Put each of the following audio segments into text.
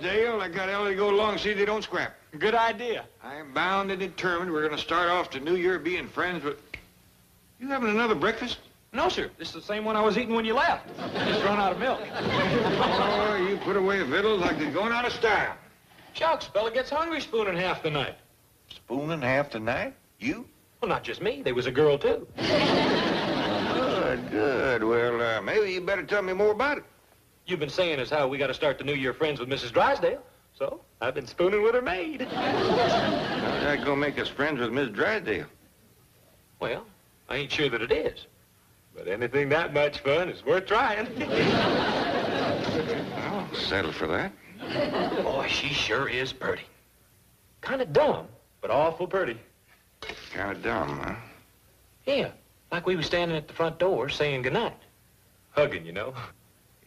Drysdale. I got Ellie to go along and see they don't scrap. Good idea. I am bound and determined we're going to start off the new year being friends with... You having another breakfast? No, sir. This is the same one I was eating when you left. Just run out of milk. Oh, you put away victuals like they're going out of style. Shucks, fella gets hungry spooning half the night. Spooning half the night? You? Well, not just me. There was a girl, too. Good, good. Well, maybe you better tell me more about it. You've been saying as how we got to start the new year friends with Mrs. Drysdale. So, I've been spooning with her maid. How's that going to make us friends with Miss Drysdale? Well, I ain't sure that it is. But anything that much fun is worth trying. I'll settle for that. Boy, she sure is pretty. Kind of dumb, but awful pretty. Kind of dumb, huh? Yeah, like we was standing at the front door saying goodnight. Hugging, you know.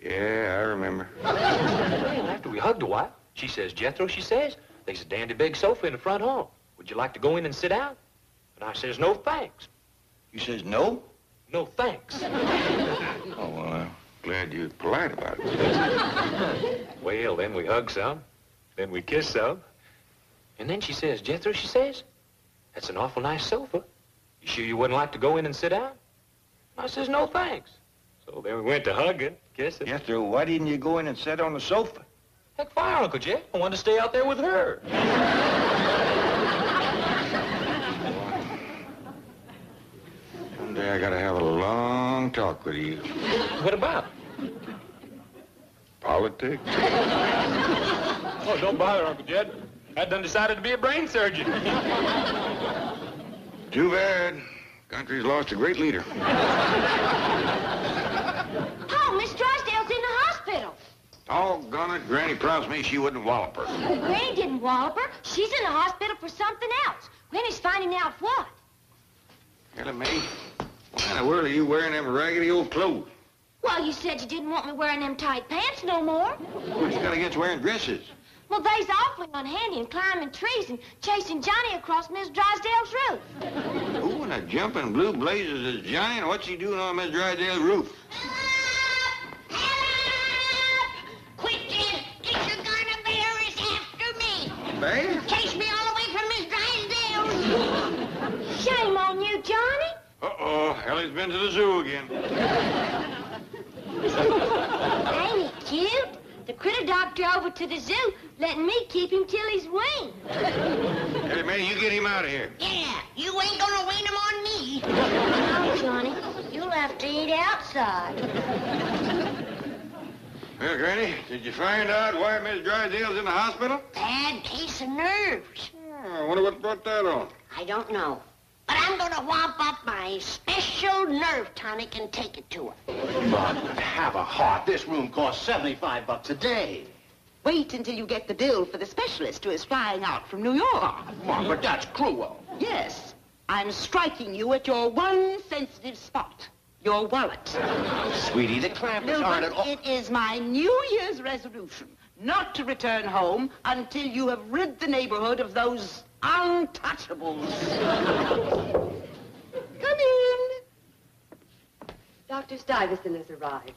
Yeah, I remember. Well, after we hugged a while, she says, Jethro, she says, there's a dandy big sofa in the front hall. Would you like to go in and sit down? And I says, no, thanks. You says no? No, thanks. Oh, well, I'm glad you're polite about it. Well, then we hugged some. Then we kissed some. And then she says, Jethro, she says, that's an awful nice sofa. You sure you wouldn't like to go in and sit down? I says, no, thanks. So then we went to hugging, kissing. Jethro, why didn't you go in and sit on the sofa? Heck, fire, Uncle Jeff. I wanted to stay out there with her. One day I gotta have a long talk with you. What about? Politics? Oh, don't bother, Uncle Jed. I done decided to be a brain surgeon. Too bad. Country's lost a great leader. Oh, Miss Drysdale's in the hospital. Doggone it, Granny promised me she wouldn't wallop her. Granny didn't wallop her. She's in the hospital for something else. Granny's finding out what. Ella Mae, why in the world are you wearing them raggedy old clothes? Well, you said you didn't want me wearing them tight pants no more. What you got against wearing dresses? Well, they's awfully unhandy and climbing trees and chasing Johnny across Miss Drysdale's roof. Who in the jumping blue blazes is Johnny, and what's he doing on Miss Drysdale's roof? Quick, Jed! Get your gun, a bear is after me! Bear? Chase me all the way from Miss Drysdale's! Shame on you, Johnny. Uh-oh, Ellie's been to the zoo again. Ain't he cute? The critter doctor over to the zoo letting me keep him till he's weaned. Ellie Mae, you get him out of here. Yeah, you ain't gonna wean him on me! No, Johnny, you'll have to eat outside. Well, Granny, did you find out why Miss Drysdale's in the hospital? Bad case of nerves. Oh, I wonder what brought that on. I don't know. But I'm gonna whomp up my special nerve tonic and take it to her. But have a heart. This room costs $75 a day. Wait until you get the bill for the specialist who is flying out from New York. Mom, but that's cruel. Yes, I'm striking you at your one sensitive spot, your wallet. Sweetie, the Clampetts aren't at all... It is my New Year's resolution not to return home until you have rid the neighborhood of those untouchables. Come in. Dr. Stuyvesant has arrived.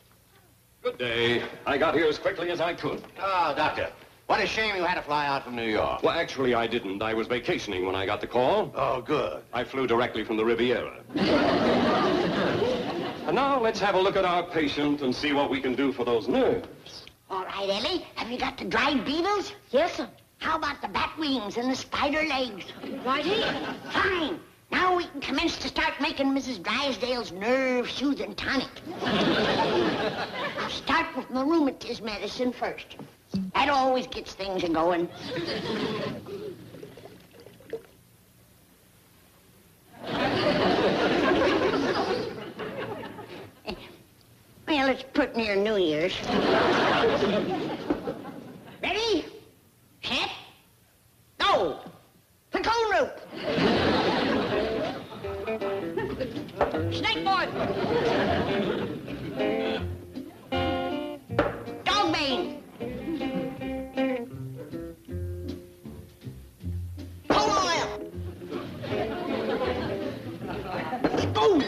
Good day. I got here as quickly as I could. Oh, Doctor, what a shame you had to fly out from New York. Well, actually, I didn't. I was vacationing when I got the call. Oh, good. I flew directly from the Riviera. And now let's have a look at our patient and see what we can do for those nerves. All right, Ellie, have you got the dried beetles? Yes, sir. How about the bat wings and the spider legs? Right here. Fine. Now we can commence to start making Mrs. Drysdale's nerve-soothing tonic. I'll start with my rheumatism medicine first. That always gets things a-going. Well, it's pretty near New Year's. Ready? Set? Go! Platoon rope! Snakeboard! Dog bane! Coal oil! Go!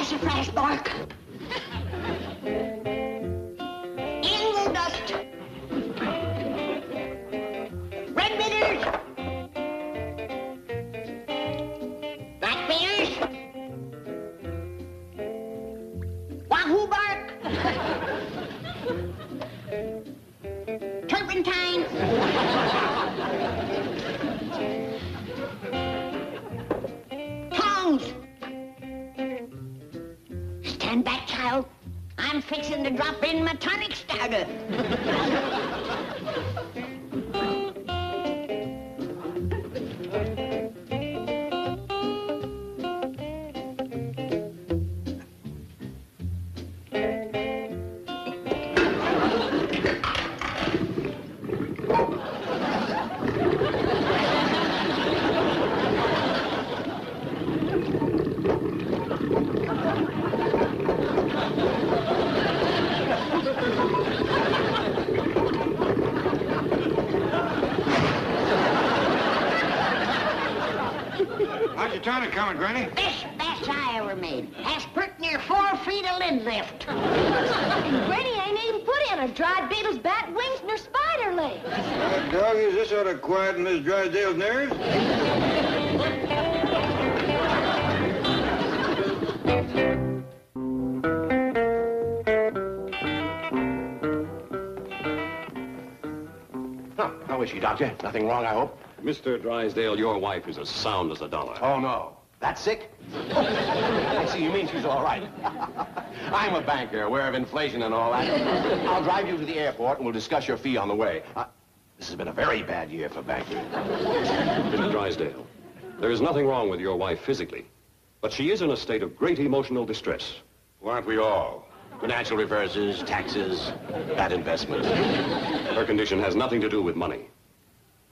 sassafras bark. Ingle dust. Red bitters. Black bitters. Wahoo bark. Turpentine. Tongs. Stand back, child. I'm fixing to drop in my tonic starter. How's your tonic coming, Granny? Best I ever made. Has pert near 4 feet of lid lift. And Granny ain't even put in her dried beetle's bat wings nor spider legs. Dog, is this ought to quieten Miss Drysdale's nerves? How is she, Doctor? Nothing wrong, I hope? Mr. Drysdale, your wife is as sound as a dollar. Oh, no. That sick? I see. You mean she's all right. I'm a banker, aware of inflation and all that. I'll drive you to the airport and we'll discuss your fee on the way. This has been a very bad year for banking. Mr. Drysdale, there is nothing wrong with your wife physically, but she is in a state of great emotional distress. Well, aren't we all? Financial reverses, taxes, bad investments. Her condition has nothing to do with money.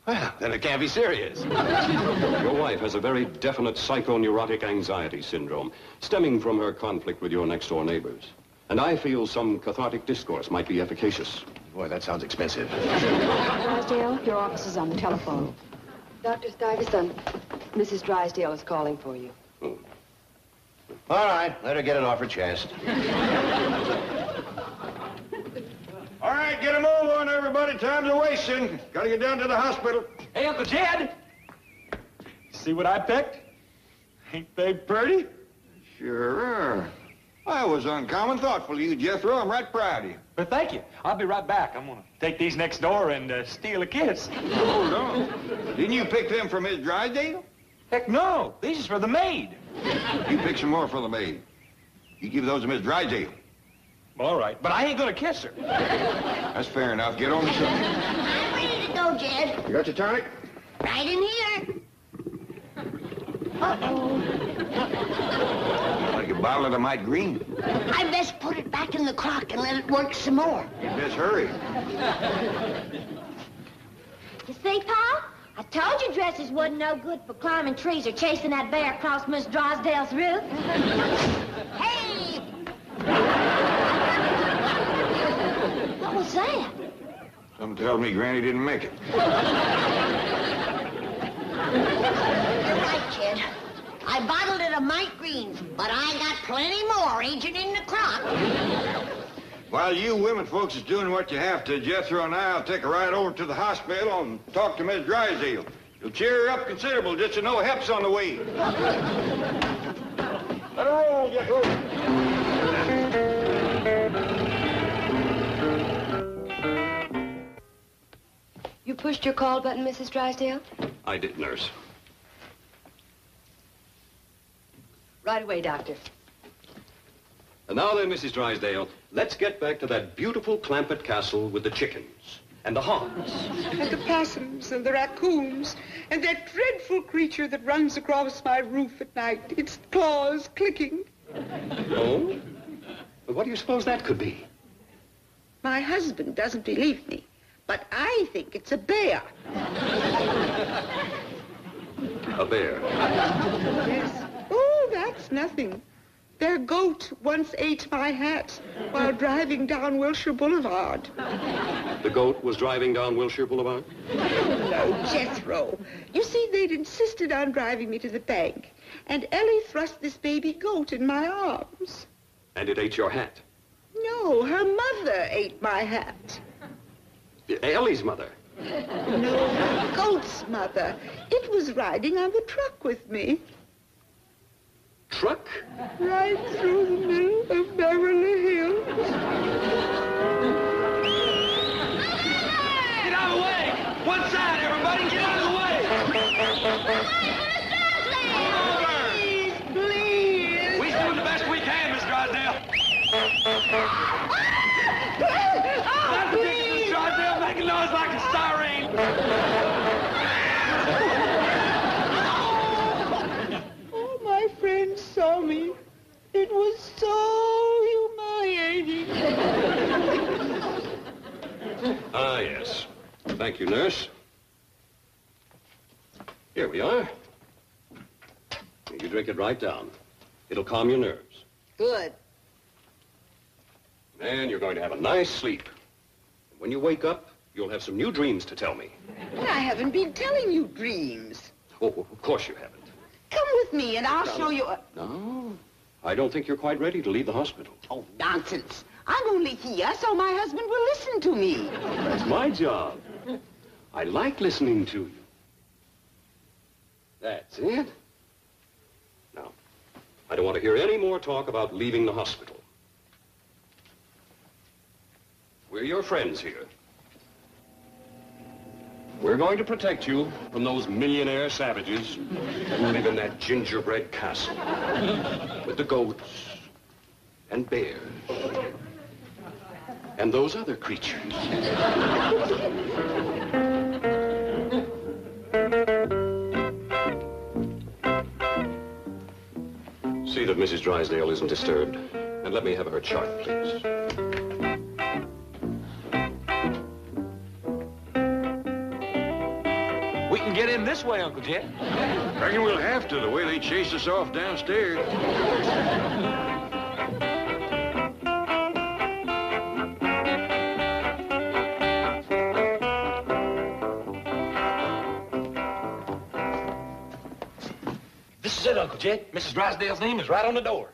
Well, then it can't be serious. Your wife has a very definite psychoneurotic anxiety syndrome stemming from her conflict with your next-door neighbors. And I feel some cathartic discourse might be efficacious. Boy, that sounds expensive. Drysdale, your office is on the telephone. Dr. Stuyvesant, Mrs. Drysdale is calling for you. All right, let her get it off her chest. All right, get a move on, everybody. Time's a wasting. Gotta get down to the hospital. Hey, Uncle Jed! See what I picked? Ain't they pretty? Sure are. I was uncommon thoughtful of you, Jethro. I'm right proud of you. But thank you. I'll be right back. I'm gonna take these next door and steal a kiss. Hold on. Didn't you pick them for Miss Drysdale? Heck no. These is for the maid. You pick some more for the maid. You give those to Miss Drysdale. All right, but I ain't gonna kiss her. That's fair enough. Get on the subject. I'm ready to go, Jed. You got your tonic? Right in here. Uh-oh. Like a bottle of the Mite Green. I best put it back in the crock and let it work some more. You best hurry. You see, Pa? I told you dresses wasn't no good for climbing trees or chasing that bear across Miss Drysdale's roof. Hey! What was that? Something tells me Granny didn't make it. You're right, kid. I bottled it of Mite Greens, but I got plenty more aging in the crock. While you women folks is doing what you have to, Jethro and I'll take a ride over to the hospital and talk to Miss Drysdale. You'll cheer her up considerable just to know help's on the way. Let her roll, Jethro. You pushed your call button, Mrs. Drysdale? I did, nurse. Right away, Doctor. And now then, Mrs. Drysdale, let's get back to that beautiful Clampett castle with the chickens and the hogs. And the possums and the raccoons and that dreadful creature that runs across my roof at night, its claws clicking. Oh? Well, what do you suppose that could be? My husband doesn't believe me, but I think it's a bear. A bear. Yes. Oh, that's nothing. Their goat once ate my hat while driving down Wilshire Boulevard. The goat was driving down Wilshire Boulevard? No, Jethro. You see, they'd insisted on driving me to the bank. and Ellie thrust this baby goat in my arms. And it ate your hat. No, her mother ate my hat. Ellie's mother. No, her goat's mother. It was riding on the truck with me. Truck? Right through the middle of Beverly Hills. Get out of the way! One side, everybody! Get out of the way! Please, please. We're doing the best we can, Miss Drysdale. That particular Miss Drysdale making noise like a siren. Oh, my friends saw me. It was so humiliating. Ah, yes. Thank you, nurse. Here we are. You drink it right down. It'll calm your nerves. Good. And you're going to have a nice sleep. When you wake up, you'll have some new dreams to tell me. But I haven't been telling you dreams. Oh, of course you haven't. Come with me and I'll show you... No, I don't think you're quite ready to leave the hospital. Oh, nonsense. I'm only here so my husband will listen to me. That's my job. I like listening to you. That's it. Now, I don't want to hear any more talk about leaving the hospital. We're your friends here. We're going to protect you from those millionaire savages who live in that gingerbread castle with the goats and bears and those other creatures. See that Mrs. Drysdale isn't disturbed, and let me have her chart, please. We can get in this way, Uncle Jet. Reckon we'll have to, the way they chased us off downstairs. This is it, Uncle Jet. Mrs. Drysdale's name is right on the door.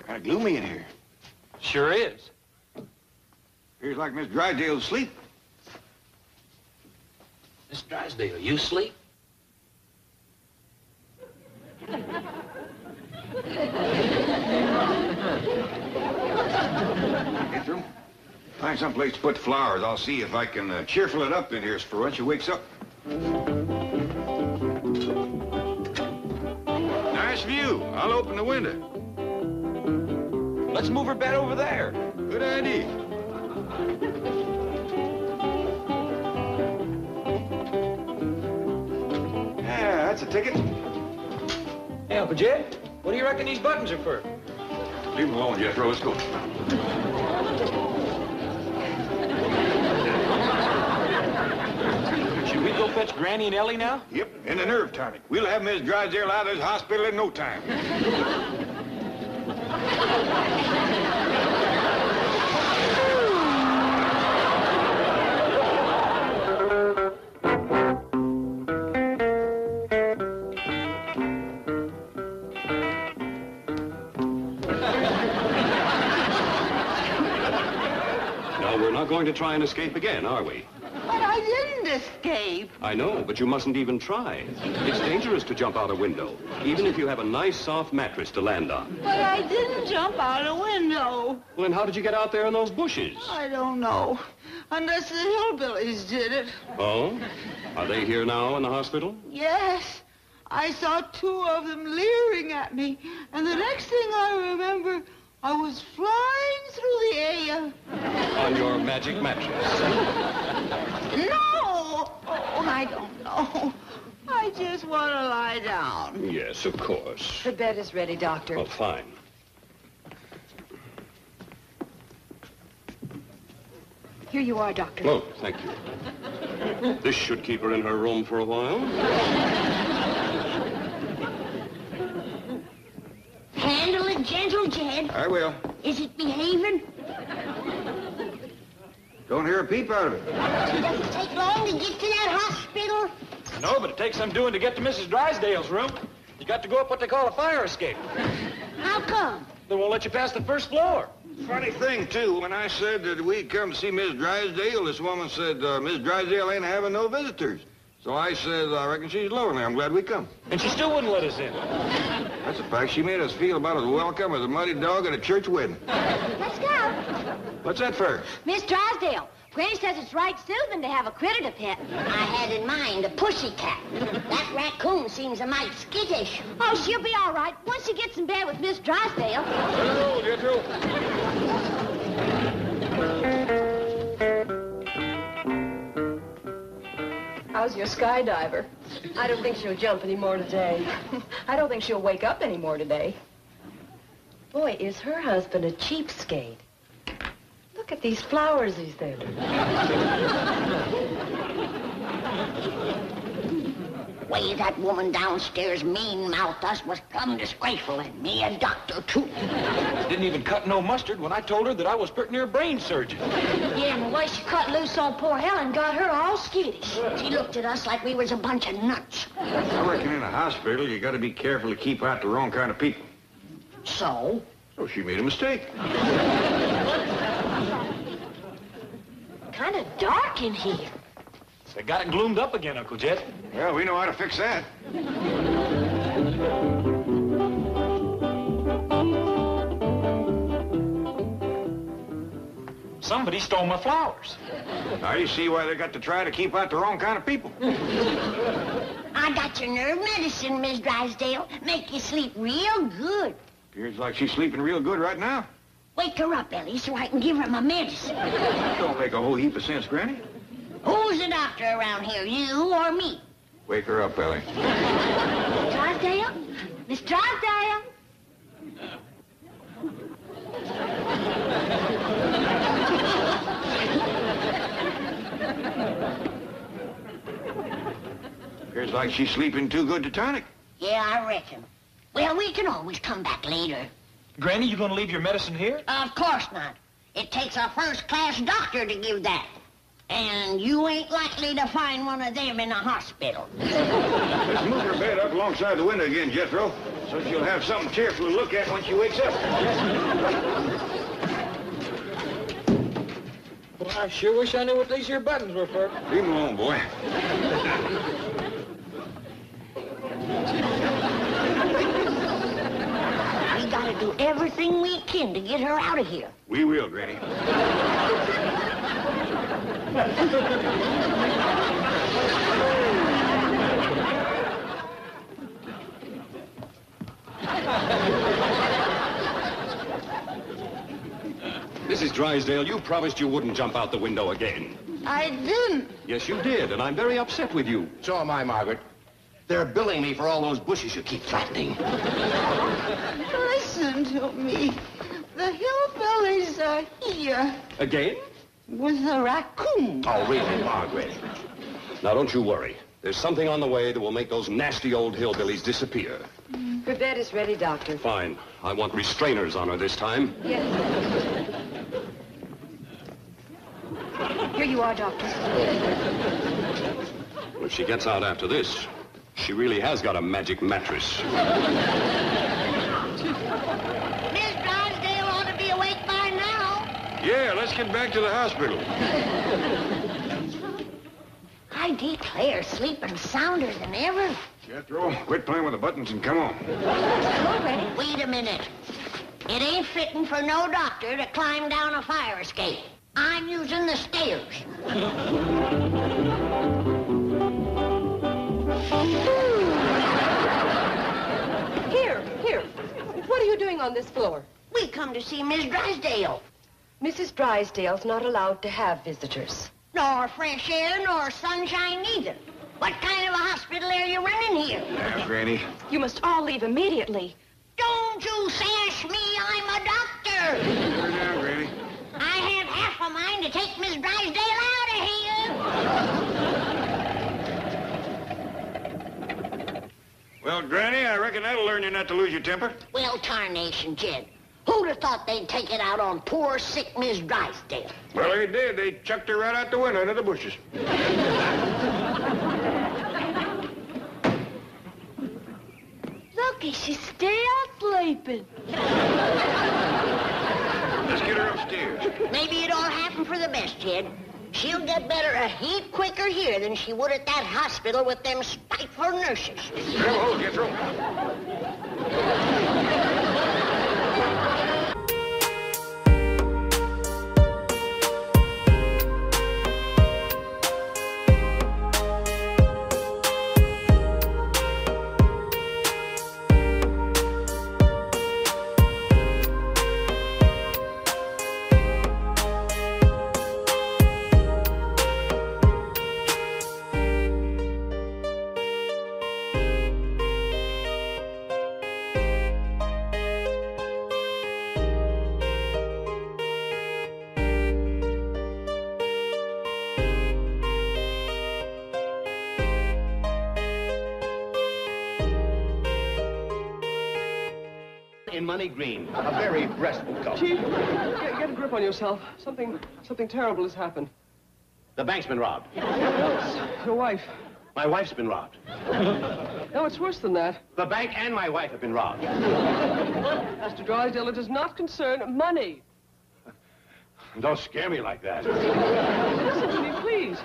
Kind of gloomy in here. Sure is. Appears like Miss Drysdale's asleep. Miss Drysdale, you asleep? Jethro, find some place to put the flowers. I'll see if I can cheerful it up in here for when she wakes up. Nice view. I'll open the window. Let's move her bed over there. Good idea. Yeah, that's a ticket. Hey, Uncle Jet, what do you reckon these buttons are for? Leave them alone, Jethro. Let's go. Should we go fetch Granny and Ellie now? Yep, and a nerve tonic. We'll have Miss Drysdale out of this hospital in no time. We're not going to try and escape again, are we? But I didn't escape. I know, but you mustn't even try. It's dangerous to jump out a window, even if you have a nice, soft mattress to land on. But I didn't jump out a window. Well, then how did you get out there in those bushes? I don't know. Unless the hillbillies did it. Oh? Are they here now in the hospital? Yes. I saw two of them leering at me. And the next thing I remember, I was flying through the air. On your magic mattress? No! Oh, I don't know. I just want to lie down. Yes, of course. The bed is ready, Doctor. Oh, fine. Here you are, Doctor. Oh, thank you. This should keep her in her room for a while. Handle it gentle, Jed. I will. Is it behaving? Don't hear a peep out of it. Does it take long to get to that hospital? No, but it takes some doing to get to Mrs. Drysdale's room. You got to go up what they call a fire escape. How come? They won't let you pass the first floor. Funny thing, too, when I said that we'd come to see Miss Drysdale, this woman said, Miss Drysdale ain't having no visitors. So I said, I reckon she's lonely. I'm glad we come. And she still wouldn't let us in. That's a fact. She made us feel about as welcome as a muddy dog at a church wedding. Let's go. What's that for? Miss Drysdale, Granny says it's right soothing to have a critter to pet. I had in mind a pussycat. That raccoon seems a mite skittish. Oh, she'll be all right once she gets in bed with Miss Drysdale. Hello, Jethro. How's your skydiver? I don't think she'll jump any more today. I don't think she'll wake up any more today. Boy, is her husband a cheapskate. Look at these flowers he's there. Way that woman downstairs mean-mouthed us was plumb disgraceful, and me a doctor, too. Didn't even cut no mustard when I told her that I was pretty near a brain surgeon. Yeah, and the way she cut loose on poor Helen got her all skittish. She looked at us like we was a bunch of nuts. I reckon in a hospital, you got to be careful to keep out the wrong kind of people. So? So she made a mistake. Kind of dark in here. They got it gloomed up again, Uncle Jet. Well, we know how to fix that. Somebody stole my flowers. Now you see why they got to try to keep out the wrong kind of people. I got your nerve medicine, Miss Drysdale. Make you sleep real good. Appears like she's sleeping real good right now. Wake her up, Ellie, so I can give her my medicine. Don't make a whole heap of sense, Granny. Who's the doctor around here, you or me? Wake her up, Ellie. Drysdale? Miss Drysdale? Appears like she's sleeping too good to tonic. Yeah, I reckon. Well, we can always come back later. Granny, you gonna leave your medicine here? Of course not. It takes a first-class doctor to give that. And you ain't likely to find one of them in a hospital. Let's move her bed up alongside the window again, Jethro, so she'll have something cheerful to look at when she wakes up. Well, I sure wish I knew what these here buttons were for. Leave him alone, boy. We gotta do everything we can to get her out of here. We will, Granny. Mrs. Drysdale, you promised you wouldn't jump out the window again. I didn't. Yes, you did, and I'm very upset with you. So am I, Margaret. They're billing me for all those bushes you keep flattening. Listen to me. The hillbillies are here Again? with a raccoon. Oh, really, Margaret? Now, don't you worry. There's something on the way that will make those nasty old hillbillies disappear. Her bed is ready, Doctor. Fine. I want restrainers on her this time. Yes. Here you are, Doctor. Well, if she gets out after this, she really has got a magic mattress. Miss Drysdale ought to be awake by now. Yeah, let's get back to the hospital. I declare, sleeping sounder than ever. Jethro, quit playing with the buttons and come on. Wait a minute. It ain't fitting for no doctor to climb down a fire escape. I'm using the stairs. Here. What are you doing on this floor? We come to see Miss Drysdale. Mrs. Drysdale's not allowed to have visitors. Nor fresh air, nor sunshine neither. What kind of a hospital are you running here? Yeah, Granny. You must all leave immediately. Don't you sash me, I'm a doctor. Put her down, Granny. I have half a mind to take Miss Drysdale out of here. Well, Granny, I reckon that'll learn you not to lose your temper. Well, tarnation, Jed. Who'd have thought they'd take it out on poor, sick Miss Drysdale? Well, they did. They chucked her right out the window into the bushes. Unky, she's still sleeping. Let's get her upstairs. Maybe it all happened for the best, Jed. She'll get better a heap quicker here than she would at that hospital with them spiteful nurses. Hello, Jethro. In money green. A very restful color. Chief, get a grip on yourself. Something terrible has happened. The bank's been robbed. No, it's your wife. My wife's been robbed. No, it's worse than that. The bank and my wife have been robbed. Mr. Drysdale, it does not concern money. Don't scare me like that. Listen to me, please.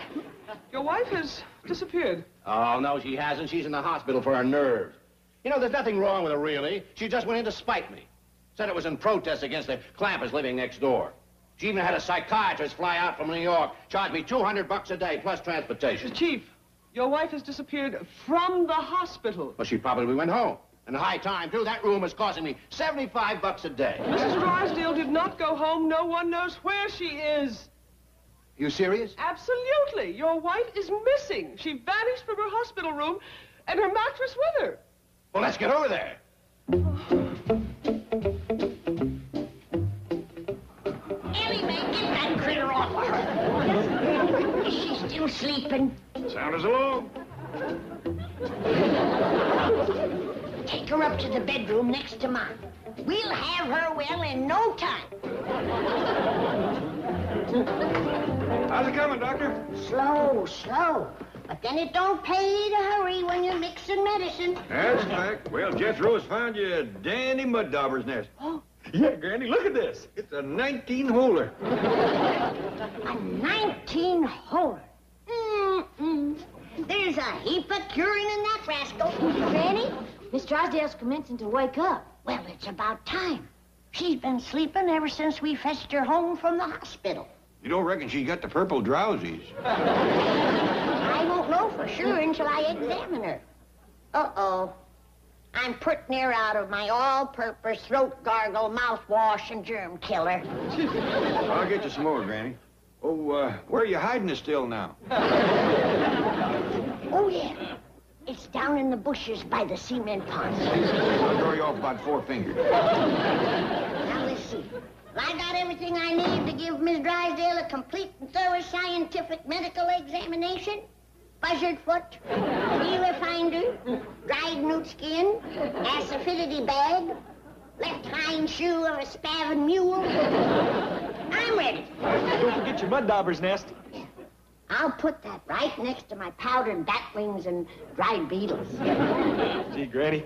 Your wife has disappeared. Oh, no, she hasn't. She's in the hospital for her nerves. You know, there's nothing wrong with her, really. She just went in to spite me. Said it was in protest against the Clampetts living next door. She even had a psychiatrist fly out from New York, charge me $200 a day plus transportation. Chief, your wife has disappeared from the hospital. Well, she probably went home. And high time, too. That room is costing me $75 a day. Mrs. Drysdale did not go home. No one knows where she is. You serious? Absolutely. Your wife is missing. She vanished from her hospital room and her mattress with her. Well, let's get over there. Ellie, man, get that critter off of her. Is she still sleeping? Sound us along. Take her up to the bedroom next to mine. We'll have her well in no time. How's it coming, Doctor? Slow, slow. But then it don't pay to hurry when you're mixing medicine. That's a fact. Well, Jethro's found you a dandy mud dauber's nest. Oh, yeah, Granny, look at this. It's a 19-holer. A 19-holer. There's a heap of curing in that rascal. Granny, Miss Drysdale's commencing to wake up. Well, it's about time. She's been sleeping ever since we fetched her home from the hospital. You don't reckon she got the purple drowsies? I won't know for sure until I examine her. Uh-oh. I'm putting her out of my all-purpose throat gargle, mouthwash, and germ killer. I'll get you some more, Granny. Oh, where are you hiding it still now? Oh, yeah. It's down in the bushes by the cement pond. I'll throw you off about 4 fingers. Now, let's see. Well, I got everything I need to give Miss Drysdale a complete and thorough scientific medical examination. Buzzard foot, feeler finder, dried newt skin, acidity bag, left hind shoe of a spavin mule. I'm ready. Don't forget your mud dauber's nest. I'll put that right next to my powdered bat wings and dried beetles. Gee, Granny,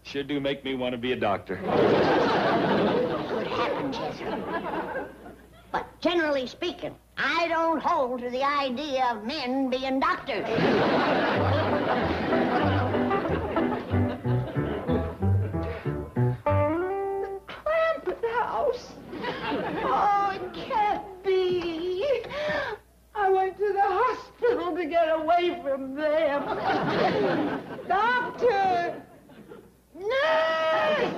sure do make me want to be a doctor. Could happen, Jethro. But generally speaking, I don't hold to the idea of men being doctors. Clampett house. Oh, it can't be. I went to the hospital to get away from them. Doctor! Nurse!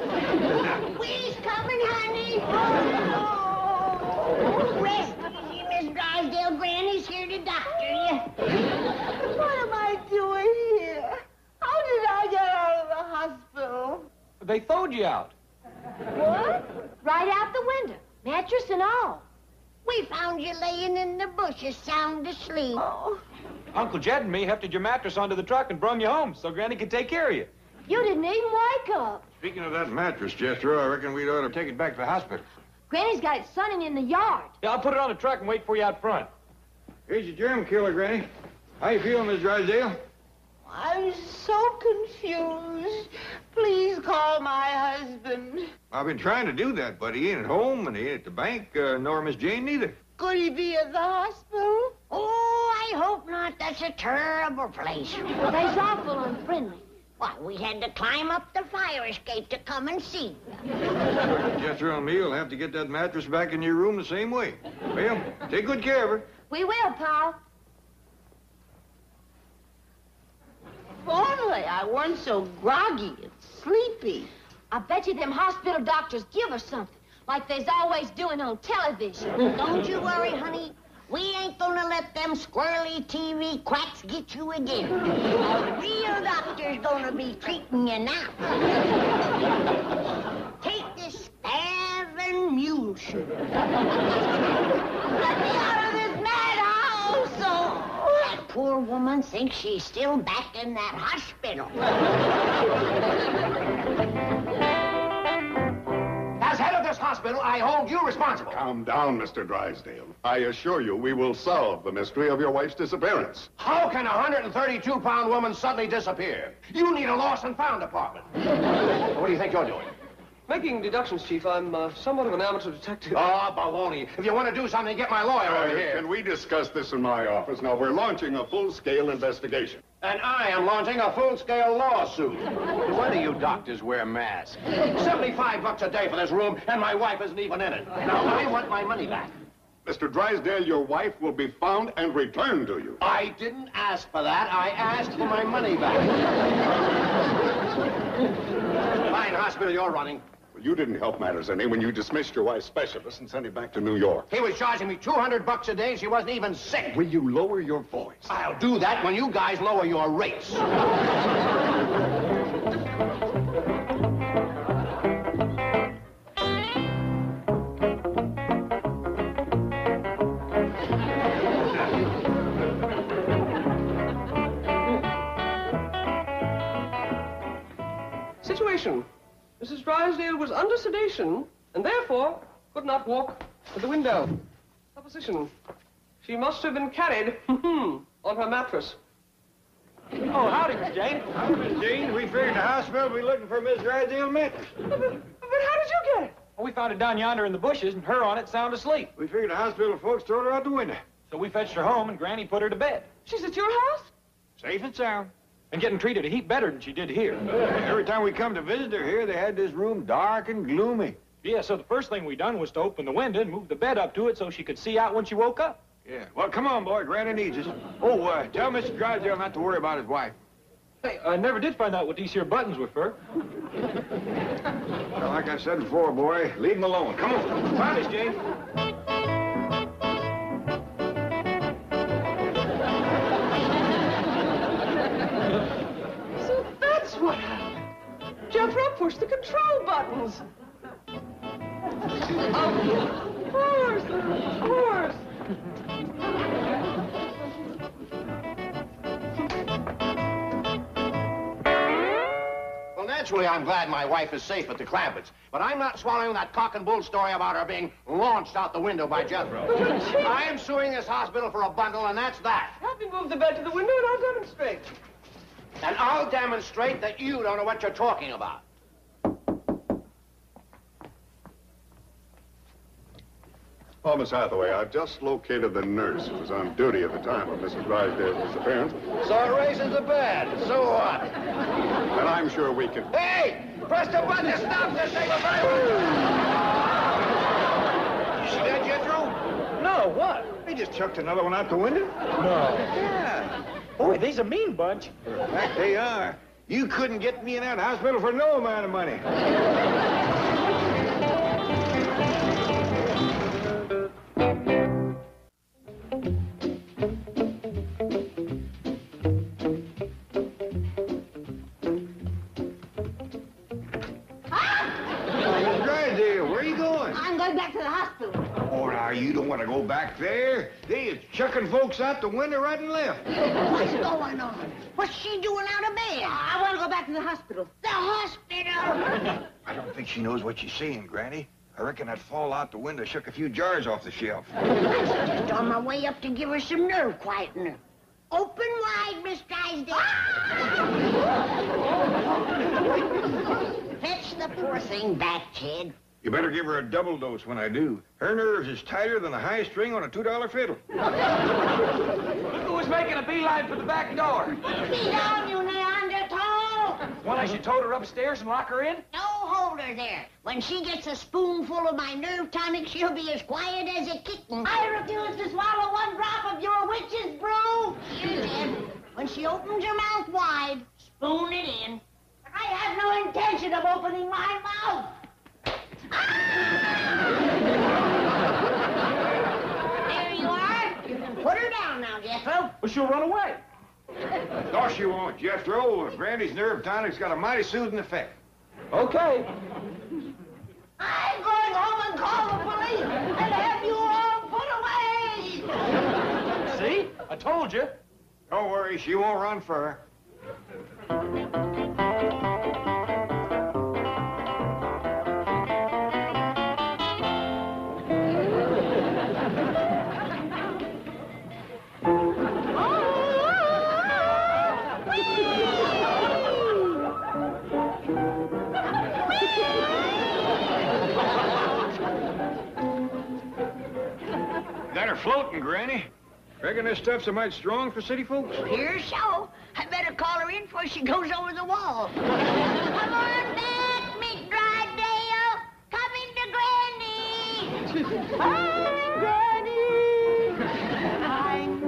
We's coming, honey. Oh, no. Rest easy, Miss Drysdale. Granny's here to doctor you. What am I doing here? How did I get out of the hospital? They throwed you out. What? Right out the window, mattress and all. We found you laying in the bushes, sound asleep. Oh. Uncle Jed and me hefted your mattress onto the truck and brung you home so Granny could take care of you. You didn't even wake up. Speaking of that mattress, Jethro, I reckon we'd ought to take it back to the hospital. Granny's got it sunning in the yard. Yeah, I'll put it on the truck and wait for you out front. Here's your germ killer, Granny. How you feeling, Miss Drysdale? I'm so confused. Please call my husband. I've been trying to do that, but he ain't at home and he ain't at the bank, nor Miss Jane neither. Could he be at the hospital? Oh, I hope not. That's a terrible place. Well, they's awful unfriendly. Why, we had to climb up the fire escape to come and see you. Jethro and me will have to get that mattress back in your room the same way. Well, take good care of her. We will, Paul. If only I weren't so groggy and sleepy. I bet you them hospital doctors give her something, like they's always doing on television. Don't you worry, honey. We ain't gonna let them squirrely TV quacks get you again. A real doctor's gonna be treating you now. Take this starving mule sugar. Let me out of this madhouse! Oh. That poor woman thinks she's still back in that hospital. As head of this hospital, I hold you responsible. Calm down, Mr. Drysdale. I assure you we will solve the mystery of your wife's disappearance. How can a 132-pound woman suddenly disappear? You need a lost and found department. What do you think you're doing? Making deductions, Chief. I'm somewhat of an amateur detective. Oh, baloney. If you want to do something, get my lawyer over here. Can we discuss this in my office? Now, we're launching a full-scale investigation. And I am launching a full-scale lawsuit. When do you doctors wear masks? $75 a day for this room, and my wife isn't even in it. Now, I want my money back. Mr. Drysdale, your wife will be found and returned to you. I didn't ask for that. I asked for my money back. Fine hospital you're running. Well, you didn't help matters any when you dismissed your wife's specialist and sent him back to New York. He was charging me $200 a day. She wasn't even sick. Will you lower your voice? I'll do that when you guys lower your rates. Situation. Mrs. Drysdale was under sedation and therefore could not walk to the window. Supposition. She must have been carried on her mattress. Oh, howdy, Miss Jane. Howdy, Miss Jane. We figured the hospital will be looking for Miss Drysdale mattress. But how did you get it? Well, we found it down yonder in the bushes and her on it sound asleep. We figured the hospital folks threw her out the window. So we fetched her home and Granny put her to bed. She's at your house? Safe and sound. And getting treated a heap better than she did here. Every time we come to visit her here, they had this room dark and gloomy. Yeah, so the first thing we done was to open the window and move the bed up to it so she could see out when she woke up. Yeah. Well, come on, boy. Granny needs us. Oh, tell Mr. Drysdale not to worry about his wife. Hey, I never did find out what these here buttons were for. Well, like I said before, boy, leave him alone. Come on. Bye, Miss Jane. So that's what happened. Jethro pushed the control buttons. Of course, of course. Well, naturally, I'm glad my wife is safe at the Clampetts, but I'm not swallowing that cock and bull story about her being launched out the window by Jethro. I am suing this hospital for a bundle, and that's that. Help me move the bed to the window and I'll demonstrate. And I'll demonstrate that you don't know what you're talking about. Oh, Miss Hathaway, I've just located the nurse who was on duty at the time of Mrs. Drysdale's disappearance. So it raises the bed. So what? And I'm sure we can... Hey! Press the button to stop this thing before You see that, Jethro? No, what? They just chucked another one out the window. No. Yeah. Boy, they's a mean bunch. In fact, they are. You couldn't get me in that hospital for no amount of money. I'm going back to the hospital. Oh, now, you don't want to go back there. They is chucking folks out the window right and left. What's going on? What's she doing out of bed? I want to go back to the hospital. The hospital? I don't think she knows what she's saying, Granny. I reckon that fall out the window shook a few jars off the shelf. I was just on my way up to give her some nerve quietener. Open wide, Miss Drysdale. Drysdale. Fetch the poor thing back, Ted. You better give her a double dose when I do. Her nerves is tighter than a high string on a $2 fiddle. Look who was making a beeline for the back door. Be down, you Neanderthal! Well, I should tote her upstairs and lock her in? No, hold her there. When she gets a spoonful of my nerve tonic, she'll be as quiet as a kitten. I refuse to swallow one drop of your witch's brew. Here, Ted. When she opens her mouth wide, spoon it in. I have no intention of opening my mouth. There you are. You can put her down now, Jethro. Well, she'll run away. No, she won't, Jethro. Granny's nerve tonic's got a mighty soothing effect. Okay. I'm going home and call the police and have you all put away. See? I told you. Don't worry, she won't run far. Got her floating, Granny. Reckon this stuff's a mite strong for city folks? Here, so. I better call her in before she goes over the wall. Come on back, Miss Drysdale. Coming to Granny. Hi, Granny. I'm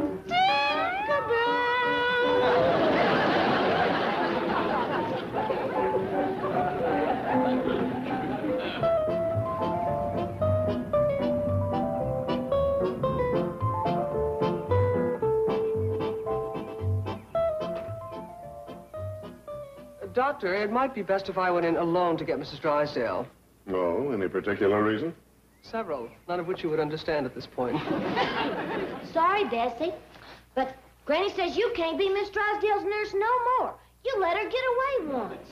Doctor, it might be best if I went in alone to get Mrs. Drysdale. Oh, any particular reason? Several, none of which you would understand at this point. Sorry, Bessie, but Granny says you can't be Miss Drysdale's nurse no more. You let her get away once.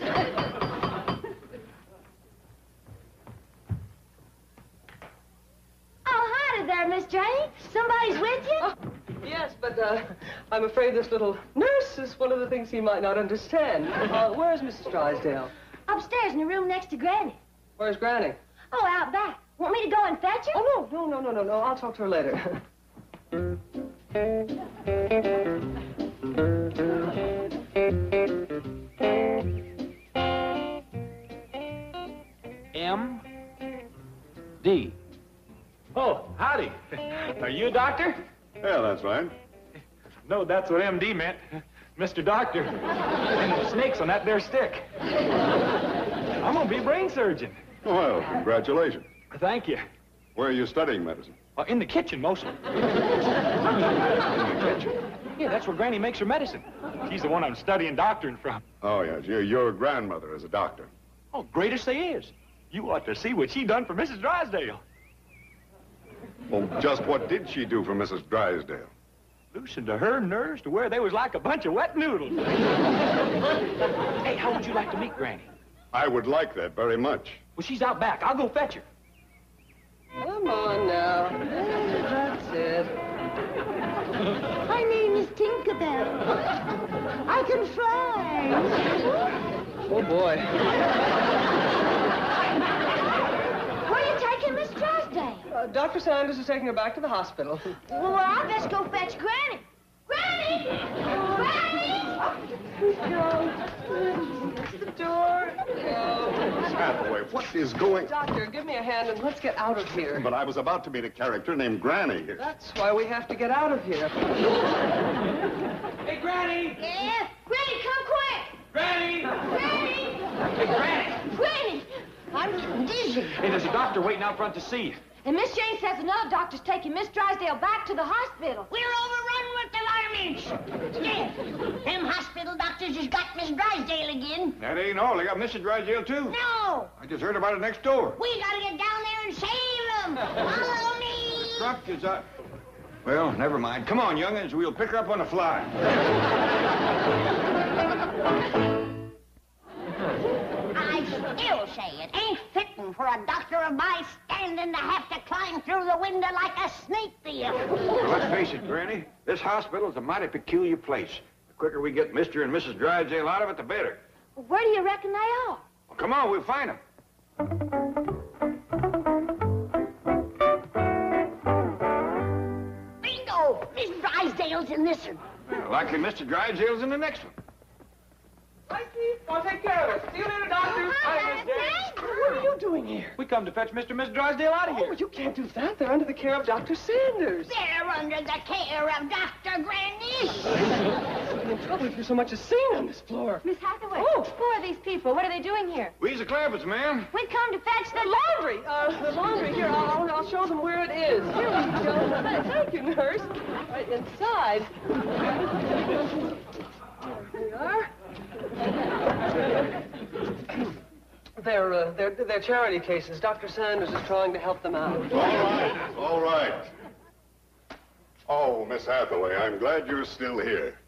Oh, hi there, Miss Jane. Somebody's with you? Oh, yes, but I'm afraid this little nurse is one of the things he might not understand. Where's Mrs. Drysdale? Upstairs in the room next to Granny. Where's Granny? Oh, out back. Want me to go and fetch her? Oh, no. I'll talk to her later. M.D. Oh, howdy. Are you a doctor? Yeah, that's right. No, that's what M.D. meant. Mr. Doctor. And the snakes on that there stick. I'm gonna be a brain surgeon. Well, congratulations. Thank you. Where are you studying medicine? In the kitchen, mostly. In the kitchen? Yeah, that's where Granny makes her medicine. She's the one I'm studying doctoring from. Oh, yes. Your grandmother is a doctor. Oh, greatest they is. You ought to see what she done for Mrs. Drysdale. Well, just what did she do for Mrs. Drysdale? Loosened to her nerves to where they was like a bunch of wet noodles. Hey, how would you like to meet Granny? I would like that very much. Well, she's out back. I'll go fetch her. Come on now. That's it. My name is Tinkerbell. I can fly. Oh, boy. Where are you taking Miss Drysdale? Dr. Sanders is taking her back to the hospital. Well, I best go fetch Granny. Granny! Granny! The door. Miss Hathaway, what is going... Doctor, give me a hand and let's get out of here. But I was about to meet a character named Granny here. That's why we have to get out of here. Hey, Granny! Yeah? Granny, come quick! Granny! Granny! Hey, Granny! Granny! I'm getting dizzy. Hey, there's a doctor waiting out front to see you. And Miss Jane says another doctor's taking Miss Drysdale back to the hospital. We're overrun with the varmints. Yeah, them hospital doctors has got Miss Drysdale again. That ain't all. They got Mrs. Drysdale, too. No, I just heard about it next door. we gotta get down there and save them. Follow me. Truck is up. Well, never mind. Come on, young'uns. We'll pick her up on the fly. I still say it ain't fitting for a doctor of my standing to have to climb through the window like a snake thief. Well, let's face it, Granny. This hospital is a mighty peculiar place. The quicker we get Mr. and Mrs. Drysdale out of it, the better. Well, where do you reckon they are? Well, come on, we'll find them. Bingo! Miss Drysdale's in this one. Well, likely Mr. Drysdale's in the next one. Bye, Steve. I'll take care of it. See you later, Doctor. Bye, Miss Day. What are you doing here? We come to fetch Mr. and Miss Drysdale out of here. Oh, you can't do that. They're under the care of Dr. Sanders. They're under the care of Dr. Granny. I'll be in trouble if you're so much as seen on this floor. Miss Hathaway, Oh. who are these people? What are they doing here? We's the Clampetts, ma'am. We come to fetch the Laundry. The laundry. Here, I'll show them where it is. Here we go. Thank you, nurse. Right inside. There we are. They're charity cases. Dr. Sanders is trying to help them out. All right, all right. Oh, Miss Hathaway, I'm glad you're still here.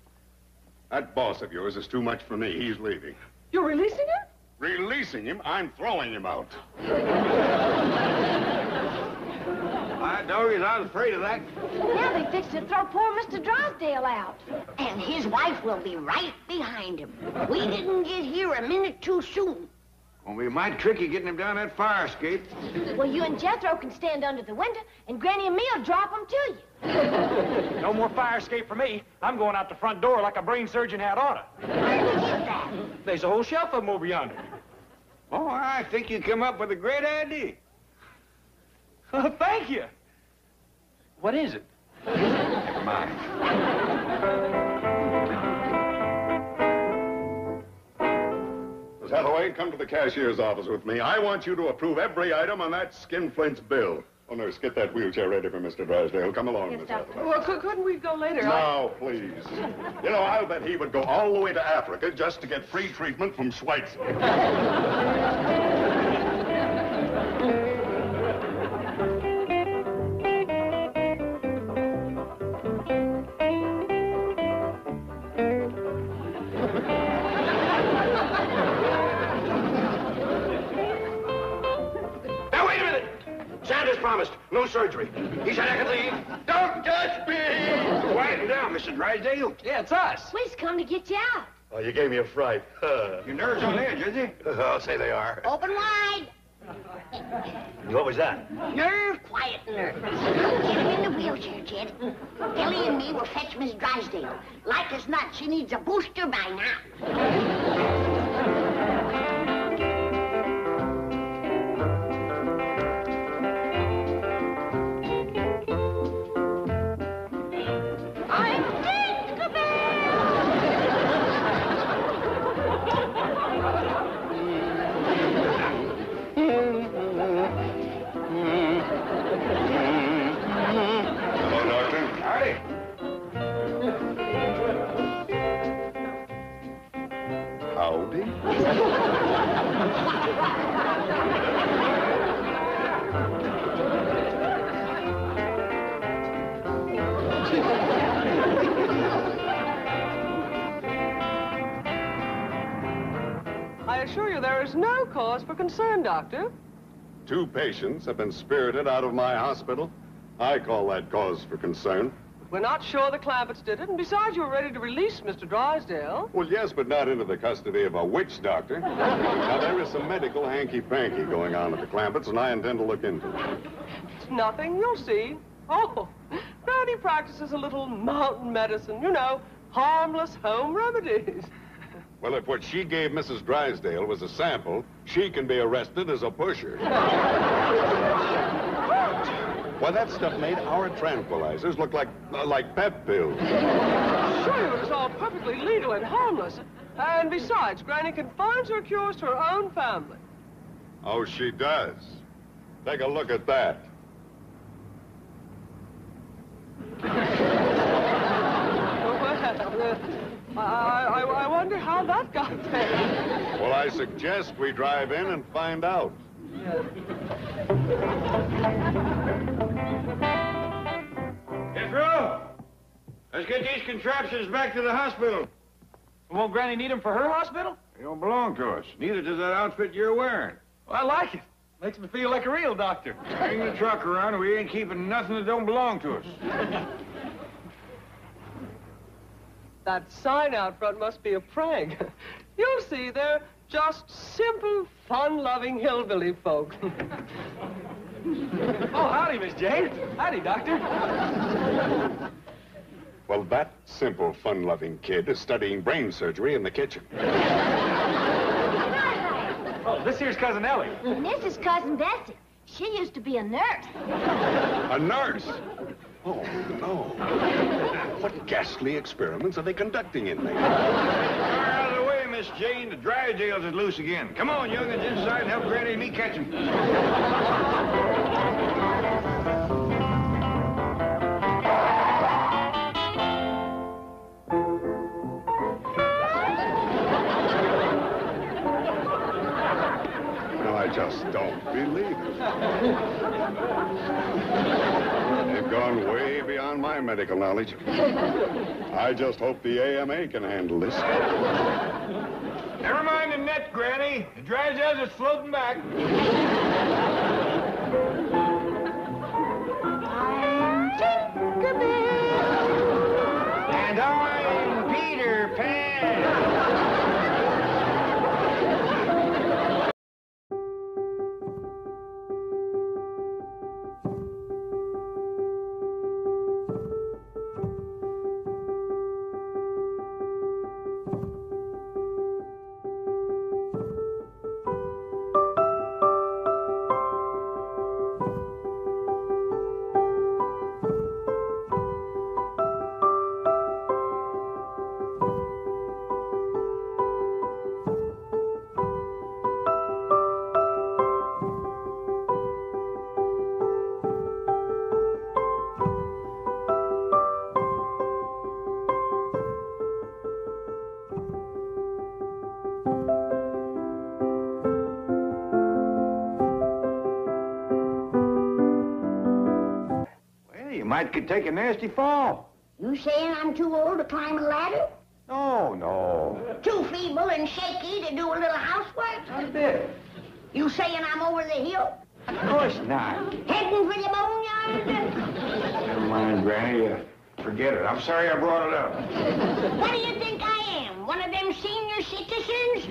That boss of yours is too much for me. He's leaving. You're releasing him? Releasing him? I'm throwing him out. I doggies, I was afraid of that. Now they fixed to throw poor Mr. Drysdale out. And his wife will be right behind him. We didn't get here a minute too soon. Won't be mighty tricky getting him down that fire escape. Well, you and Jethro can stand under the window, and Granny and me'll drop them to you. No more fire escape for me. I'm going out the front door like a brain surgeon had oughta. Where did you get that? There's a whole shelf of them over yonder. Oh, I think you come up with a great idea. Oh, thank you. What is it? Never mind. Miss Hathaway, come to the cashier's office with me. I want you to approve every item on that skinflint's bill. Oh, nurse, get that wheelchair ready for Mr. Drysdale. Come along, Miss Hathaway. Well, couldn't we go later? No, please. You know, I'll bet he would go all the way to Africa just to get free treatment from Schweitzer. Now, wait a minute. Sanders promised no surgery. He said I could leave. Don't touch me! Quiet down, Mr. Drysdale. Yeah, it's us. We's come to get you out. Oh, you gave me a fright. Your nerves on edge, is he? I'll say they are. Open wide. What was that? Nerve quietener. Get him in the wheelchair, Jed. Ellie and me will fetch Miss Drysdale. Like as not, she needs a booster by now. Howdy. I assure you there is no cause for concern, Doctor. 2 patients have been spirited out of my hospital. I call that cause for concern. We're not sure the Clampetts did it, and besides, you were ready to release Mr. Drysdale. Well, yes, but not into the custody of a witch doctor. Now, there is some medical hanky-panky going on at the Clampetts, and I intend to look into it. It's nothing, you'll see. Oh, Granny practices a little mountain medicine, you know, harmless home remedies. Well, if what she gave Mrs. Drysdale was a sample, she can be arrested as a pusher. Why, that stuff made our tranquilizers look like pep pills. Sure, it was all perfectly legal and harmless. And besides, Granny confines her cures to her own family. Oh, she does. Take a look at that. I wonder how that got there. Well, I suggest we drive in and find out. Jethro, let's get these contraptions back to the hospital. Won't Granny need them for her hospital? They don't belong to us. Neither does that outfit you're wearing. Well, I like it. Makes me feel like a real doctor. Bring the truck around or we ain't keeping nothing that don't belong to us. That sign out front must be a prank. You'll see, they're just simple, fun-loving hillbilly folk. Oh, howdy, Miss Jane. Howdy, Doctor. Well, that simple, fun-loving kid is studying brain surgery in the kitchen. Oh, this here's Cousin Ellie. And this is Cousin Bessie. She used to be a nurse. A nurse? Oh, no. What ghastly experiments are they conducting in there? Out of the way, Miss Jane. The Drysdales is loose again. Come on, young'uns, inside and help Granny and me catch him. I just don't believe it. They've gone way beyond my medical knowledge. I just hope the AMA can handle this. Never mind the net, Granny. The Drysdales is floating back. I'm Tinkerbell. And I'm Peter Pan. Could take a nasty fall. You saying I'm too old to climb a ladder? No. Too feeble and shaky to do a little housework? Not a bit. You saying I'm over the hill? Of course not. Heading for the boneyard? Never mind, Granny. Forget it. I'm sorry I brought it up. What do you think I am? One of them senior citizens?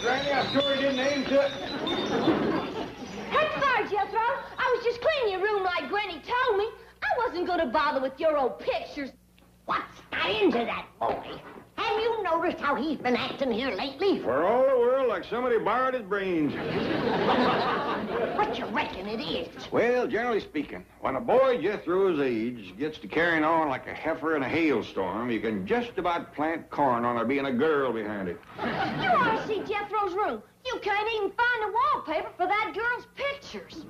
Granny, I'm sure he didn't aim to it. Heck fire, Jethro. I was just cleaning your room like Granny told me. I wasn't going to bother with your old pictures. What's got into that boy? Have you noticed how he's been acting here lately? For all the world, like somebody borrowed his brains. What you reckon it is? Well, generally speaking, when a boy Jethro's age gets to carrying on like a heifer in a hailstorm, you can just about plant corn on there being a girl behind it. You ought to see Jethro's room. You can't even find the wallpaper for that girl's pictures.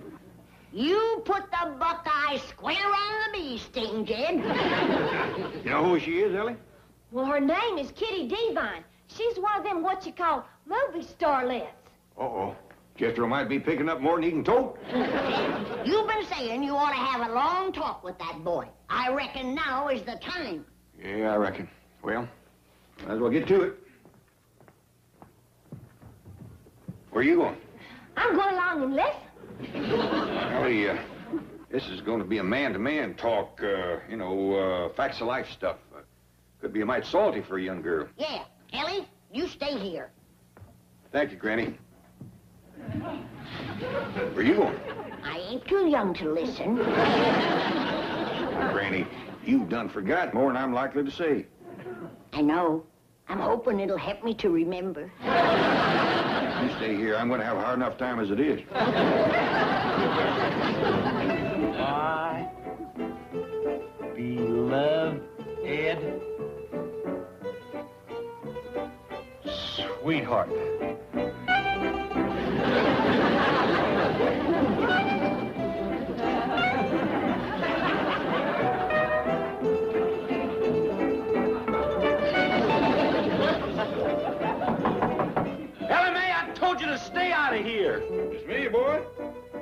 You put the buckeye square on the bee sting, Jed. You know who she is, Ellie? Well, her name is Kitty Devine. She's one of them what you call movie starlets. Uh-oh. Jethro might be picking up more than he can tote. You've been saying you ought to have a long talk with that boy. I reckon now is the time. Yeah, I reckon. Well, might as well get to it. Where are you going? I'm going along and listen. Ellie, this is going to be a man-to-man talk, facts of life stuff. Could be a mite salty for a young girl. Yeah. Ellie, you stay here. Thank you, Granny. Where are you going? I ain't too young to listen. Granny, you've done forgot more than I'm likely to say. I know. I'm hoping it'll help me to remember. You stay here. I'm going to have a hard enough time as it is. My beloved sweetheart. out of here. It's me, boy.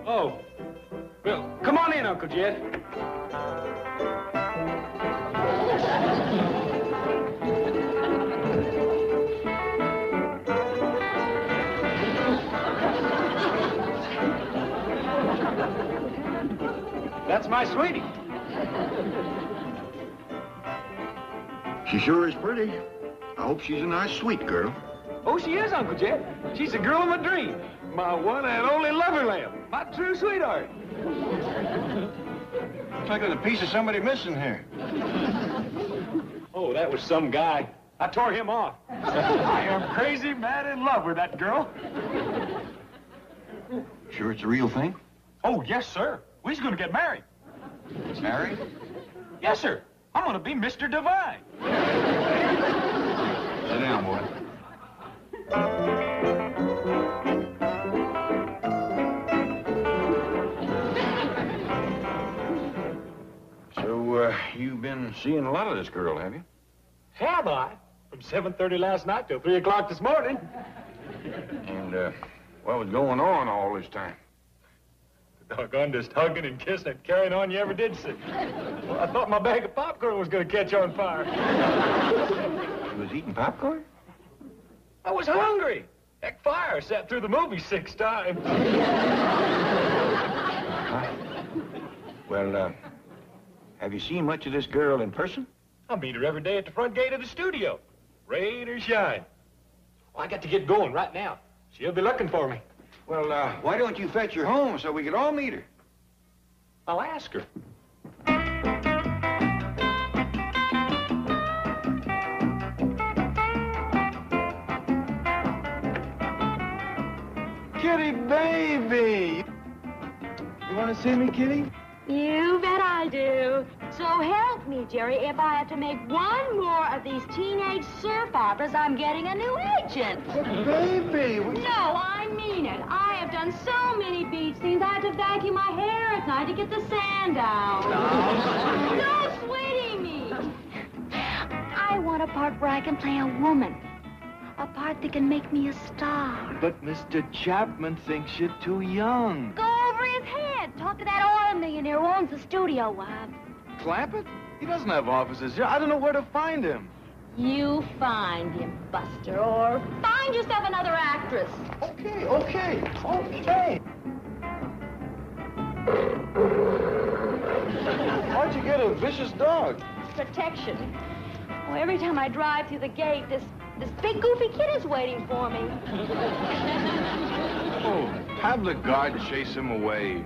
Oh. Well, come on in, Uncle Jed. That's my sweetie. She sure is pretty. I hope she's a nice, sweet girl. Oh, she is, Uncle Jed. She's the girl of my dream. My one and only lover lamb. My true sweetheart. Looks like there's a piece of somebody missing here. Oh, that was some guy. I tore him off. I am crazy mad in love with that girl. Sure it's a real thing? Oh, yes, sir. We're going to get married. Married? Yes, sir. I'm going to be Mr. Divine. Sit down, boy. So, you've been seeing a lot of this girl, have you? Have I? From 7:30 last night till 3 o'clock this morning. And, what was going on all this time? Doggone, just hugging and kissing and carrying on you ever did see. Well, I thought my bag of popcorn was going to catch on fire. You was eating popcorn? I was hungry. Heck, fire sat through the movie 6 times. Well, have you seen much of this girl in person? I meet her every day at the front gate of the studio. Rain or shine. Well, I got to get going right now. She'll be looking for me. Well, why don't you fetch her home so we could all meet her? I'll ask her. Kitty, baby! You want to see me, Kitty? You bet I do. So help me, Jerry. If I have to make one more of these teenage surf operas, I'm getting a new agent. Baby! No, I mean it. I have done so many beach scenes, I have to vacuum my hair at night to get the sand out. No, sweetie me. I want a part where I can play a woman. A part that can make me a star. But Mr. Chapman thinks you're too young. Go over his head. Talk to that oil millionaire who owns the studio, Wab. Clampett? He doesn't have offices here. I don't know where to find him. You find him, Buster, or find yourself another actress. Okay. Why'd you get a vicious dog? Protection. Oh, every time I drive through the gate, this big goofy kid is waiting for me. Oh, have the guard chase him away.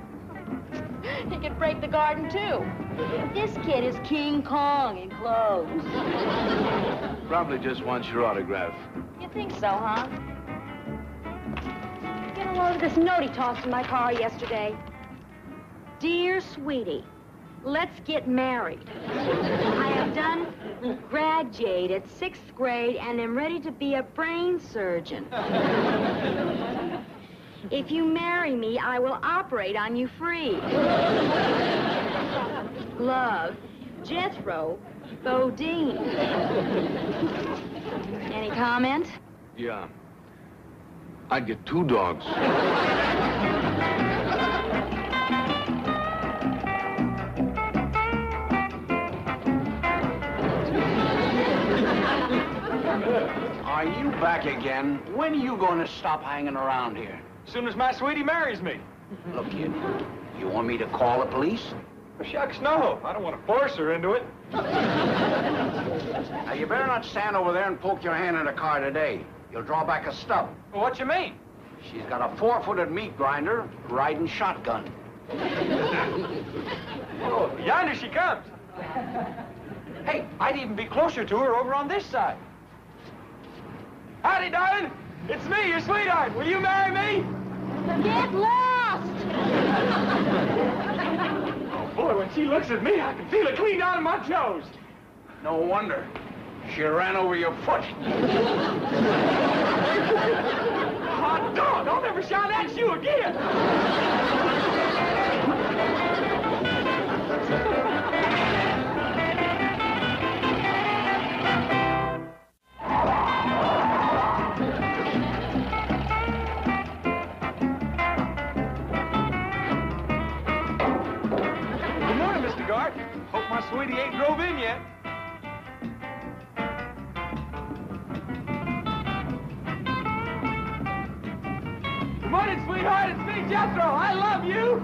He could break the garden, too. This kid is King Kong in clothes. Probably just wants your autograph. You think so, huh? Get a load of this note he tossed in my car yesterday. Dear sweetie, let's get married. I have done graduated 6th grade and am ready to be a brain surgeon. If you marry me, I will operate on you free. Love, Jethro, Bodine. Any comment? Yeah. I'd get 2 dogs. Are you back again? When are you going to stop hanging around here? As soon as my sweetie marries me. Look, kid, you want me to call the police? Well, shucks, no. I don't want to force her into it. Now, you better not stand over there and poke your hand in the car today. You'll draw back a stub. Well, what you mean? She's got a 4-footed meat grinder riding shotgun. Oh, yonder she comes. Hey, I'd even be closer to her over on this side. Howdy, darling. It's me, your sweetheart. Will you marry me? Get lost! Oh, boy, when she looks at me, I can feel it clean down to my toes. No wonder. She ran over your foot. Hot dog! Don't ever shine that shoe again! Good morning, sweetheart. It's me, Jethro. I love you.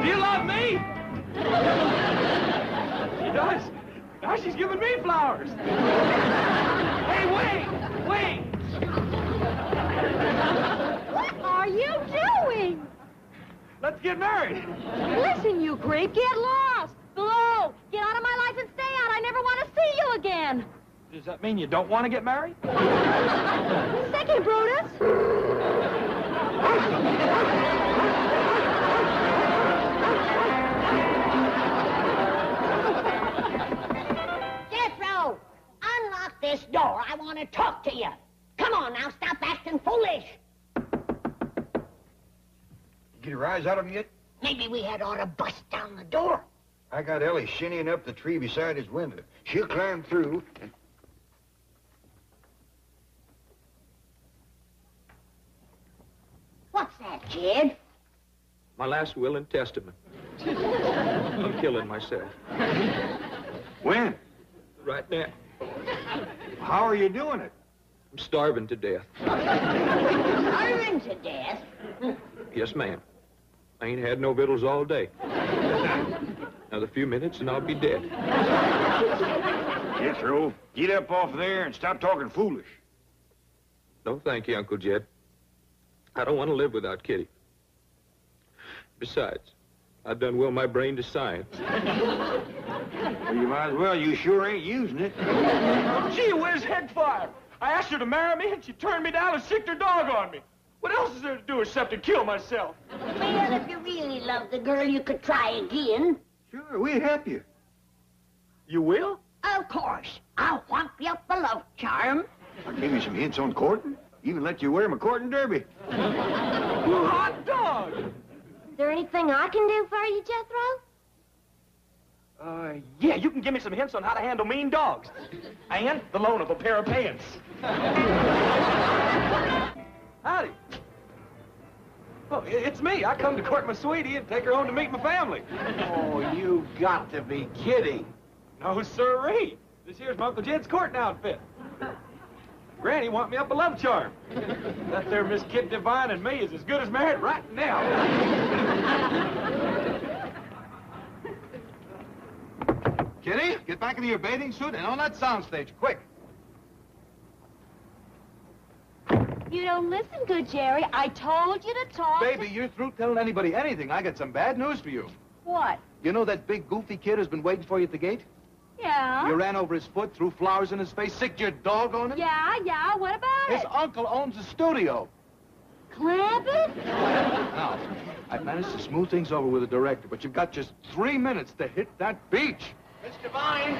Do you love me? She does. Now she's giving me flowers. Hey, wait. What are you doing? Let's get married. Listen, you creep, get lost. Below, get out of my life and stay out. I never want to see you again. Does that mean you don't want to get married? Second, Brutus. Jethro, unlock this door. I want to talk to you. Come on now, stop acting foolish. Get a rise out of him yet? Maybe we had ought to bust down the door. I got Ellie shinnying up the tree beside his window. She'll climb through and... What's that, Jed? My last will and testament. I'm killing myself. When? Right now. How are you doing it? I'm starving to death. Starving to death? Yes, ma'am. I ain't had no victuals all day. Another few minutes and I'll be dead. Jethro, get up off there and stop talking foolish. No, thank you, Uncle Jed. I don't want to live without Kitty. Besides, I've done will my brain to science. Well, you might as well. You sure ain't using it. Gee whiz, head fire. I asked her to marry me, and she turned me down and sicked her dog on me. What else is there to do except to kill myself? Well, if you really love the girl, you could try again. Sure, we'll help you. You will? Of course. I'll whomp you up a love charm. I'll give you some hints on courting. Even let you wear my courting derby. Hot dog! Is there anything I can do for you, Jethro? Yeah, you can give me some hints on how to handle mean dogs. And the loan of a pair of pants. Howdy. Oh, it's me. I come to court my sweetie and take her home to meet my family. Oh, you got to be kidding. No, sirree. This here's my Uncle Jed's courting outfit. Granny want me up a love charm. That there Miss Kit Devine and me is as good as married right now. Kitty, get back into your bathing suit and on that soundstage, quick. You don't listen good, Jerry. I told you to talk. Baby, you're through telling anybody anything. I got some bad news for you. What? You know that big goofy kid who's been waiting for you at the gate? Yeah? You ran over his foot, threw flowers in his face, sicked your dog on him? Yeah, what about His it? uncle owns a studio. Clampetts? Now, I've managed to smooth things over with the director, but you've got just 3 minutes to hit that beach. Miss Devine.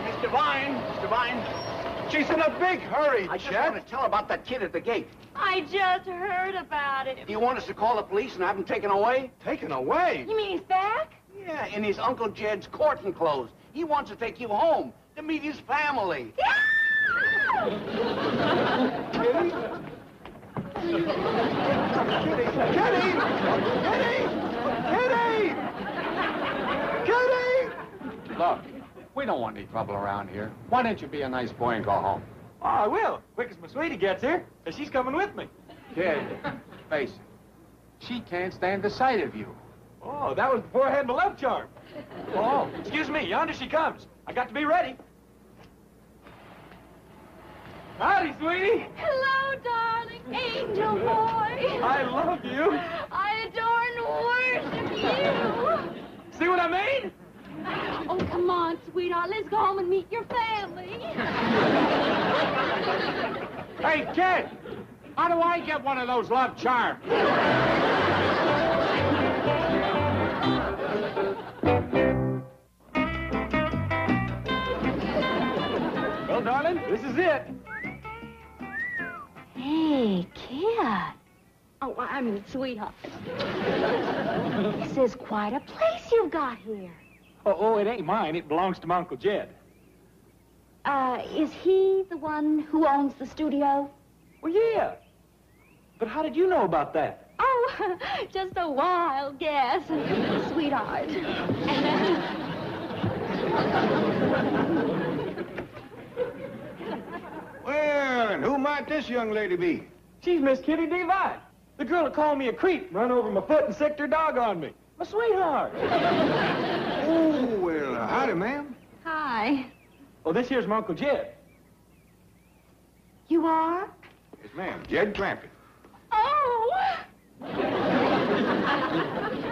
She's in a big hurry, I just Chet. want to tell about that kid at the gate. I just heard about it. Do you want us to call the police and have him taken away? Taken away? You mean he's back? Yeah, in his Uncle Jed's courting clothes. He wants to take you home to meet his family. Kitty? Look, we don't want any trouble around here. Why don't you be a nice boy and go home? Oh, I will. Quick as my sweetie gets here. And she's coming with me. Kid, face it. She can't stand the sight of you. Oh, that was before I had my love charm. Oh, excuse me. Yonder she comes. I got to be ready. Howdy, sweetie. Hello, darling. Angel boy. I love you. I adore and worship you. See what I mean? Oh, come on, sweetheart. Let's go home and meet your family. Hey, kid! How do I get one of those love charms? Well, darling, this is it. Hey, kid. Oh, I mean, sweetheart. This is quite a place you've got here. Oh, it ain't mine. It belongs to my Uncle Jed. Is he the one who owns the studio? Well, yeah. But how did you know about that? Oh, just a wild guess. Sweetheart. Well, and who might this young lady be? She's Miss Kitty Devine. The girl that called me a creep, run over my foot and sicked her dog on me. My sweetheart. Oh, well, howdy, ma'am. Hi. Oh, this here's my Uncle Jed. You are? Yes, ma'am. Jed Clampett. Oh!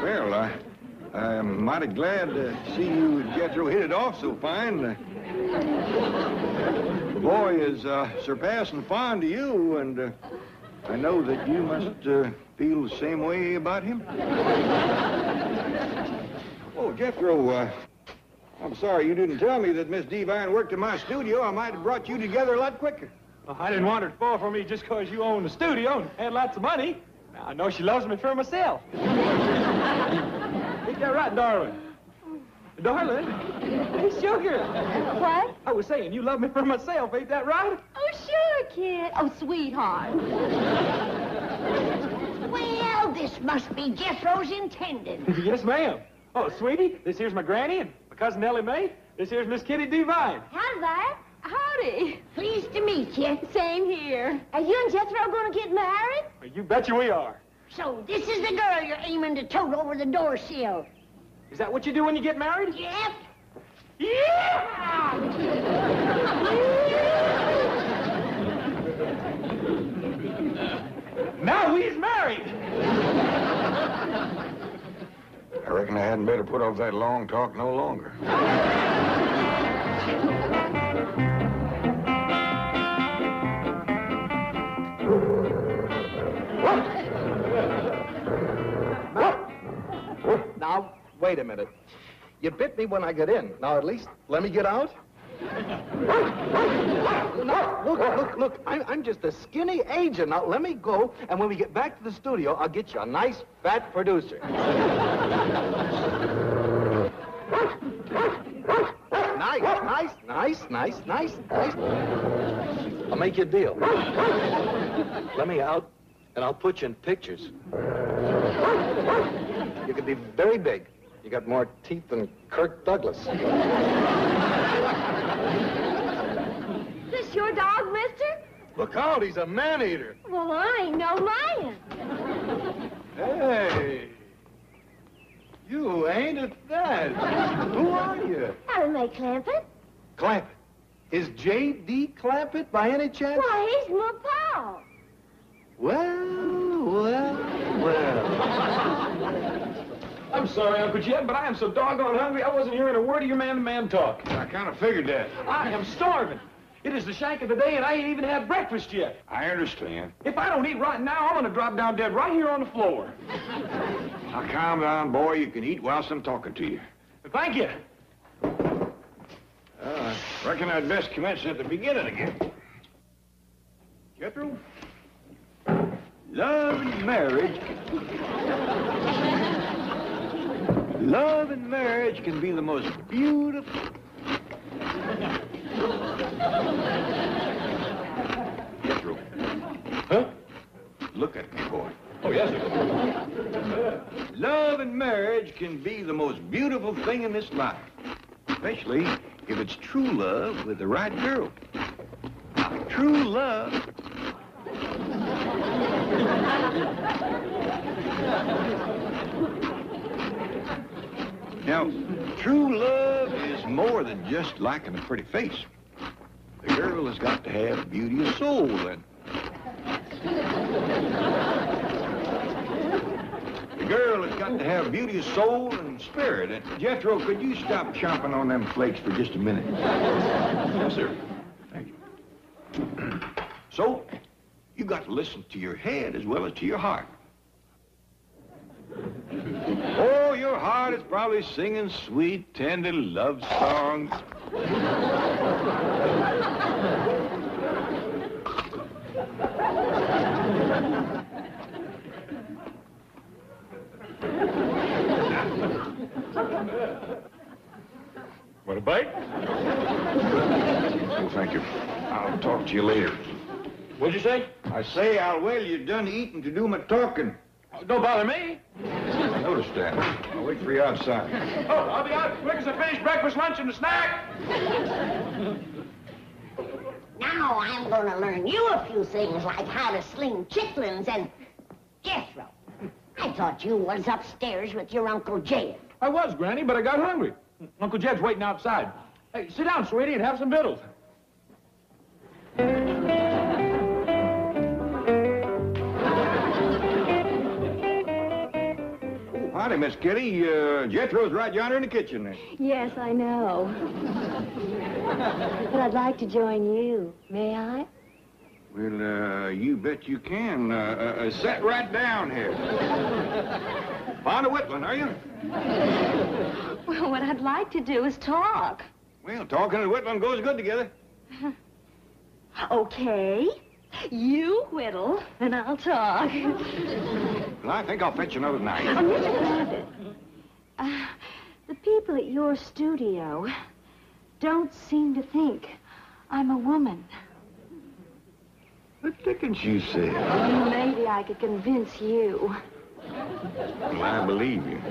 Well, I'm mighty glad to see you and Jethro hit it off so fine. The boy is surpassing fond of you, and I know that you must feel the same way about him. Oh, Jethro, I'm sorry you didn't tell me that Miss Devine worked in my studio. I might have brought you together a lot quicker. Well, I didn't want her to fall for me just because you own the studio and had lots of money. Now, I know she loves me for myself. Ain't that right, darling? Darling? Hey, sugar. What? I was saying, you love me for myself, ain't that right? Oh, sure, kid. Oh, sweetheart. Well, this must be Jethro's intended. Yes, ma'am. Oh, sweetie, this here's my granny and my cousin Ellie Mae. This here's Miss Kitty Devine. How's that? Howdy. Pleased to meet you. Same here. Are you and Jethro going to get married? Well, you betcha we are. So this is the girl you're aiming to tote over the door sill. Is that what you do when you get married? Yep. Yeah! Now we's married. I reckon I hadn't better put off that long talk no longer. Now, wait a minute. You bit me when I got in. Now, at least, let me get out. No, look. I'm just a skinny agent. Now, let me go, and when we get back to the studio, I'll get you a nice, fat producer. Nice. I'll make you a deal. Let me out, and I'll put you in pictures. You could be very big. You got more teeth than Kirk Douglas. This your dog, mister? Look out, he's a man-eater. Well, I ain't no lion. Hey. You ain't at that. Who are you? Ellie Mae Clampett. Clampett. Is J.D. Clampett by any chance? Why, he's my pal. Well. I'm sorry, Uncle Jed, but I am so doggone hungry I wasn't hearing a word of your man-to-man talk. I kind of figured that. I am starving. It is the shank of the day, and I ain't even had breakfast yet. I understand. If I don't eat right now, I'm going to drop down dead right here on the floor. Now, calm down, boy. You can eat whilst I'm talking to you. Thank you. I reckon I'd best commence at the beginning again. Jethro? Love and marriage. Love and marriage can be the most beautiful. Jethro. Huh? Look at me, boy. Oh, yes, sir. Love and marriage can be the most beautiful thing in this life, especially if it's true love with the right girl. Now, true love. Now, true love is more than just liking a pretty face. The girl has got to have beauty of soul, and the girl has got to have beauty of soul and spirit. And Jethro, could you stop chomping on them flakes for just a minute? Yes, sir. Thank you. So, you got to listen to your head as well as to your heart. Oh, your heart is probably singing sweet, tender love songs. Want a bite? Oh, thank you. I'll talk to you later. What'd you say? I say I'll wait till you're done eating to do my talking. Oh, don't bother me. I noticed that. I'll wait for you outside. Oh, I'll be out as quick as I finish breakfast, lunch, and the snack. Now I'm going to learn you a few things like how to sling chitlins and... Jethro, I thought you was upstairs with your Uncle Jed. I was, Granny, but I got hungry. Uncle Jed's waiting outside. Hey, sit down, sweetie, and have some victuals. Howdy, Miss Kitty. Jethro's right yonder in the kitchen there. Yes, I know. But I'd like to join you. May I? Well, you bet you can. Sit right down here. Fond of whittling, are you? Well, what I'd like to do is talk. Well, talking and whittling goes good together. Okay. You whittle, and I'll talk. Well, I think I'll fetch another knife. Mr. Clampett, the people at your studio don't seem to think I'm a woman. What dickens you say? Maybe I could convince you. Well, I believe you.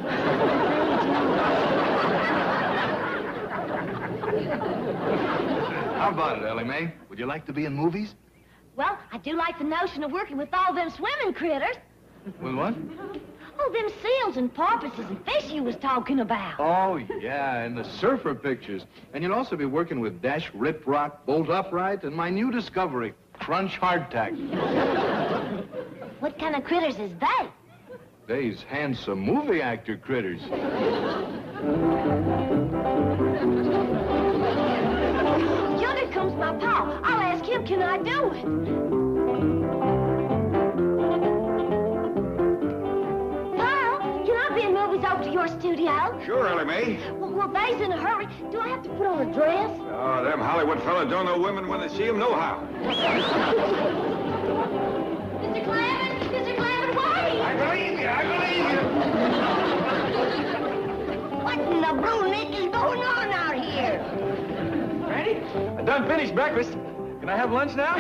How about it, Ellie Mae? Would you like to be in movies? Well, I do like the notion of working with all them swimming critters. With what? Oh, them seals and porpoises and fish you was talking about. Oh, yeah, and the surfer pictures. And you'll also be working with Dash, Rip Rock, Bolt Upright, and my new discovery, Crunch Hardtack. What kind of critters is they? They's handsome movie actor critters. Yonder comes my pa. I'll ask him, can I do it? Pa, can I be in movies over to your studio? Sure, Ellie Mae. Well, they's in a hurry. Do I have to put on a dress? Oh, them Hollywood fellas don't know women when they see them, nohow. Mr. Clampett, wait! I believe you, What in the blue nick is going on out here? Granny, I done finished breakfast. Can I have lunch now?